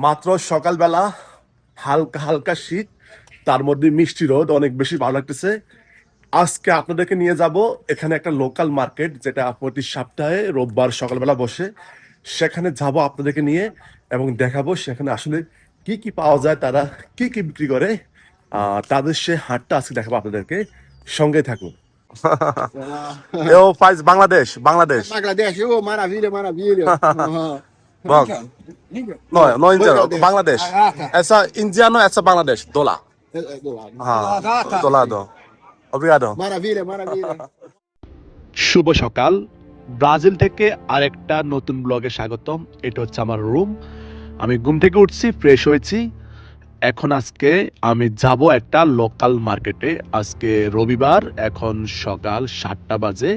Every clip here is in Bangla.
মাত্র সকালবেলা হালকা হালকা শীত, তার মধ্যে মিষ্টি রোদ, অনেক বেশি ভালো লাগতেছে। আজকে আপনাদেরকে নিয়ে যাব এখানে একটা লোকাল মার্কেট, যেটা প্রতি সপ্তাহে রোববার সকালবেলা বসে। সেখানে যাব আপনাদেরকে নিয়ে এবং দেখাবো সেখানে আসলে কি কি পাওয়া যায়, তারা কি কি বিক্রি করে। তাদের সে হাটটা আজকে দেখাবো আপনাদেরকে, সঙ্গে থাকুন। Olá. Eu faz Bangladesh, Bangladesh. Bangladesh, ô, maravilha, maravilha. Aham. Bom, Liga, liga. no, no entendo. Bangladesh. Bangladesh. Tá. Essa indiano, essa Bangladesh. Dólar. É do lado. Ah, Tá. do lado. Obrigado. Maravilha, maravilha. শুভ সকাল। ব্রাজিল থেকে আরেকটা নতুন ব্লগে স্বাগতম। এটা হচ্ছে আমার রুম। আমি ঘুম থেকে উঠছি, ফ্রেশ হয়েছি। এখন আজকে আমি যাব একটা লোকাল মার্কেটে। আজকে রবিবার, এখন সকাল 7টা বাজে।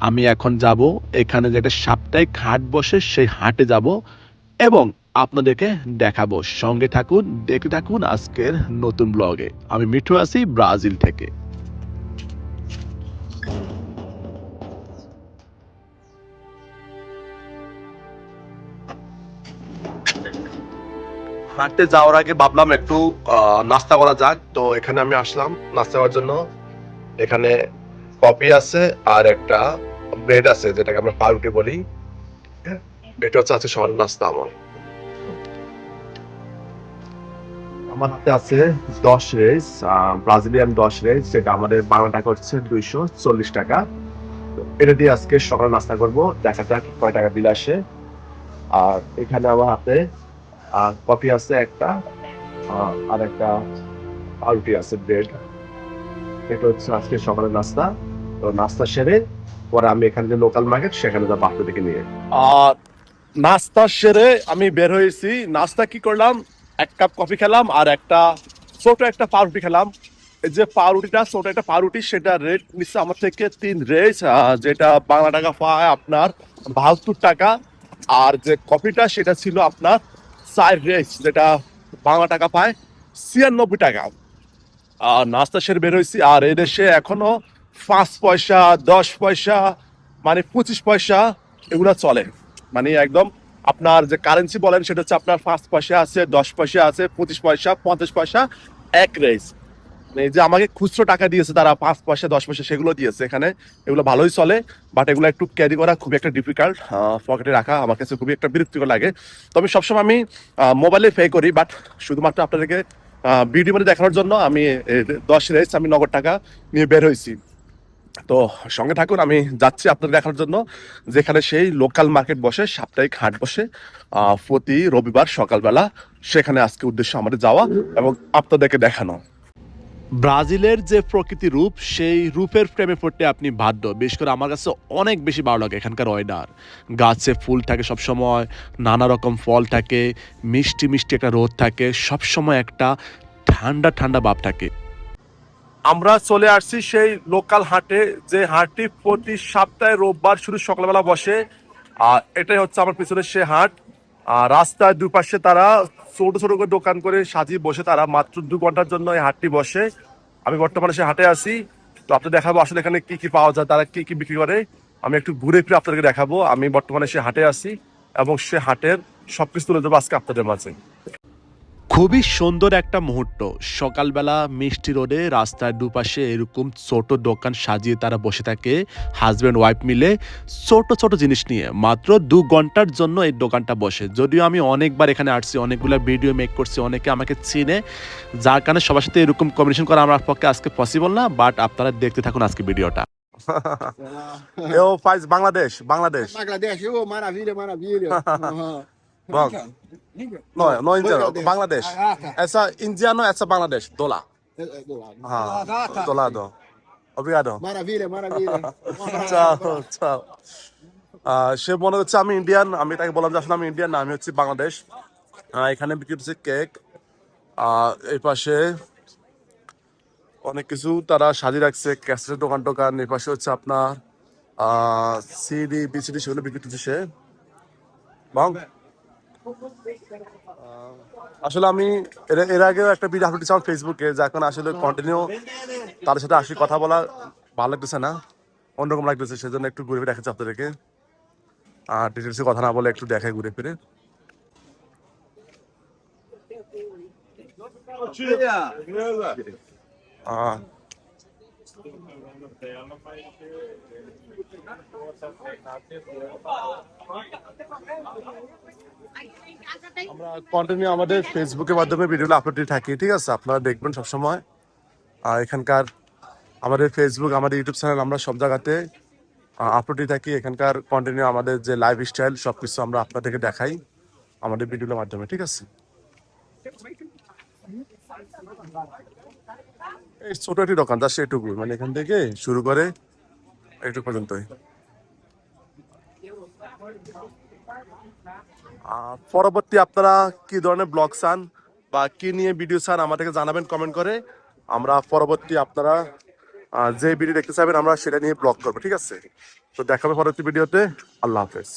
আমি এখন যাব এখানে যে একটা সাপ্তাহিক হাট বসে, সেই হাটে যাব এবং আপনাদেরকে দেখাবো। সঙ্গে থাকুন, দেখতে থাকুন আজকের নতুন ব্লগে। আমি মিঠু আছি ব্রাজিল থেকে। হাঁটতে যাওয়ার আগে ভাবলাম একটু নাস্তা করা যাক, তো এখানে আমি আসলাম নাস্তা করার জন্য। এখানে কফি আছে আর একটা ব্রেড আছে, যেটাকে আমরা পাউরুটি বলি। এটা হচ্ছে আজকে সকালের নাস্তা আমার। আমার হাতে আছে 10 রেস, ব্রাজিলিয়ান 10 রেস, যেটা আমাদের বাংলা টাকা হচ্ছে 240 টাকা। তো এটা দিয়ে আজকে সকালে নাস্তা করব, দেখা যাক কয় টাকা বিল আসে। আর এখানে আমার হাতে কফি আছে একটা, আর একটা পাউরুটি আছে, ব্রেড। এটা হচ্ছে আজকে সকালের নাস্তা। তো নাস্তা সেরে পরে আমি এখান থেকে লোকাল মার্কেট, সেখানে যাবো আপনাদেরকে নিয়ে। আর নাস্তা সেরে আমি বের হয়েছি। নাস্তা কি করলাম, 1 কাপ কফি খেলাম আর ছোট একটা পাউরুটি খেলাম। এই যে পাউরুটিটা, ছোট একটা পাউরুটি, সেটা রেট নিচ্ছে আমার থেকে 3 রেস, যেটা বাংলা টাকা পায় আপনার 72 টাকা। আর যে কফিটা, সেটা ছিল আপনার 4 রেস, যেটা বাংলা টাকা পায় 96 টাকা। নাস্তা সেরে বের হয়েছি। আর এদেশে এখনো 5 পয়সা, 10 পয়সা, মানে 25 পয়সা এগুলা চলে। মানে একদম আপনার যে কারেন্সি বলেন, সেটা হচ্ছে আপনার 5 পয়সা আছে, 10 পয়সা আছে, 25 পয়সা, 50 পয়সা, এক রেস। মানে এই যে আমাকে খুচরো টাকা দিয়েছে তারা, 5 পয়সা 10 পয়সা, সেগুলো দিয়েছে এখানে। এগুলো ভালোই চলে, বাট এগুলো একটু ক্যারি করা খুবই একটা ডিফিকাল্ট, পকেটে রাখা আমার কাছে খুবই একটা বিরক্তিকর লাগে। তো আমি সবসময় মোবাইলে পে করি, বাট শুধুমাত্র আপনাদেরকে ভিডিও মানে দেখানোর জন্য আমি 10 রেস আমি নগদ টাকা নিয়ে বের হয়েছি। তো সঙ্গে থাকুন, আমি যাচ্ছি আপনাদের দেখার জন্য, যেখানে সেই লোকাল মার্কেট বসে, সাপ্তাহিক হাট বসে প্রতি রবিবার সকালবেলা। সেখানে আজকে উদ্দেশ্য আমাদের যাওয়া এবং আপনাদেরকে দেখানো। ব্রাজিলের যে প্রকৃতি রূপ, সেই রূপের প্রেমে পড়তে আপনি বাধ্য। বিশেষ করে আমার কাছে অনেক বেশি ভালো লাগে এখানকার ওয়েদার। গাছে ফুল থাকে সবসময়, নানা রকম ফল থাকে, মিষ্টি মিষ্টি একটা রোদ থাকে, সবসময় একটা ঠান্ডা ঠান্ডা ভাব থাকে। আমরা চলে আসছি সেই লোকাল হাটে, যে হাটটি প্রতি সপ্তাহে রোববার শুধু সকালবেলা বসে। আর এটাই হচ্ছে আমার পিছনে সে হাট। আর রাস্তার দুপাশে তারা ছোট ছোট করে দোকান করে সাজিয়ে বসে, তারা মাত্র 2 ঘন্টার জন্য এই হাটটি বসে। আমি বর্তমানে সে হাটে আছি। তো আপনাদের দেখাবো আসলে এখানে কি কি পাওয়া যায়, তারা কি কি বিক্রি করে। আমি একটু ঘুরে ফিরে আপনাদেরকে দেখাবো। আমি বর্তমানে সে হাটে আছি এবং সে হাটের সবকিছু তুলে দেবো আজকে আপনাদের মাঝে। খুবই সুন্দর একটা মুহূর্ত। সকালবেলা মিষ্টি রোদে রাস্তার দুপাশে এরকম ছোট দোকান সাজিয়ে তারা বসে থাকে, হাজব্যান্ড ওয়াইফ মিলে, ছোট ছোট জিনিস নিয়ে। মাত্র 2 ঘন্টার জন্য এই দোকানটা বসে। যদিও আমি অনেকবার এখানে আসছি, অনেকগুলো ভিডিও মেক করছি, অনেকে আমাকে চিনে, যার কারণে সবার সাথে এরকম কম্বিনেশন করা আমার পক্ষে আজকে পসিবল না। বাট আপনারা দেখতে থাকুন আজকে ভিডিওটা। Olá. Eu faz Bangladesh, Bangladesh. Bangladesh, ô, maravilha, maravilha. Aham. Bom, Liga. no, no entendo. Bangladesh. Bangladesh. Tá. Essa indiano, essa Bangladesh. Dólar. É do lado. Ah, do lado. Obrigado. Maravilha, maravilha. Ciao, ciao. সে মনে হচ্ছে আমি ইন্ডিয়ান। আমি তাকে বললাম যে আসলে আমি ইন্ডিয়ান না, আমি হচ্ছে বাংলাদেশ। এখানে বিক্রি হচ্ছে কেক। এই পাশে অনেক কিছু তারা সাজিয়ে রাখছে, ক্যাসেটের দোকান টোকান। এই পাশে হচ্ছে আপনার সিডি বিসিডি, সেগুলো বিক্রি হচ্ছে সে। বাং, আসলে আমি এর আগেও একটা ভিডিও আপলোড দিয়েছিলাম ফেসবুকে, যা এখন আসলে কন্টিনিউ তাদের সাথে আসি, কথা বলা ভালো লাগতেছে না, অন্যরকম লাগতেছে। সেজন্য একটু ঘুরে ফিরে দেখাচ্ছি আপনাদেরকে। আর ডিটেলসে কথা না বলে একটু দেখায় ঘুরে ফিরে। আহ, আমরা কন্টিনিউ আমাদের ফেসবুকের মাধ্যমে ভিডিওগুলো আপলোড দিয়ে থাকি, ঠিক আছে? আপনারা দেখবেন সবসময়। আর এখানকার আমাদের ফেসবুক, আমাদের ইউটিউব চ্যানেল, আমরা সব জায়গাতে আপলোড দিয়ে থাকি। এখানকার কন্টিনিউ আমাদের যে লাইফ স্টাইল সবকিছু আমরা আপনাদেরকে দেখাই আমাদের ভিডিওর মাধ্যমে, ঠিক আছে? এই ছোট একটি দোকান, যা সেটুকু, মানে এখান থেকে শুরু করে একটু পর্যন্তই। পরবর্তী আপনারা কি ধরনের ব্লগ চান বা কি নিয়ে ভিডিও চান আমাদেরকে জানাবেন কমেন্ট করে। আমরা পরবর্তী আপনারা যে ভিডিও দেখতে চাইবেন আমরা সেটা নিয়ে ব্লগ করবো, ঠিক আছে? তো দেখাবে পরবর্তী ভিডিওতে। আল্লাহ হাফেজ।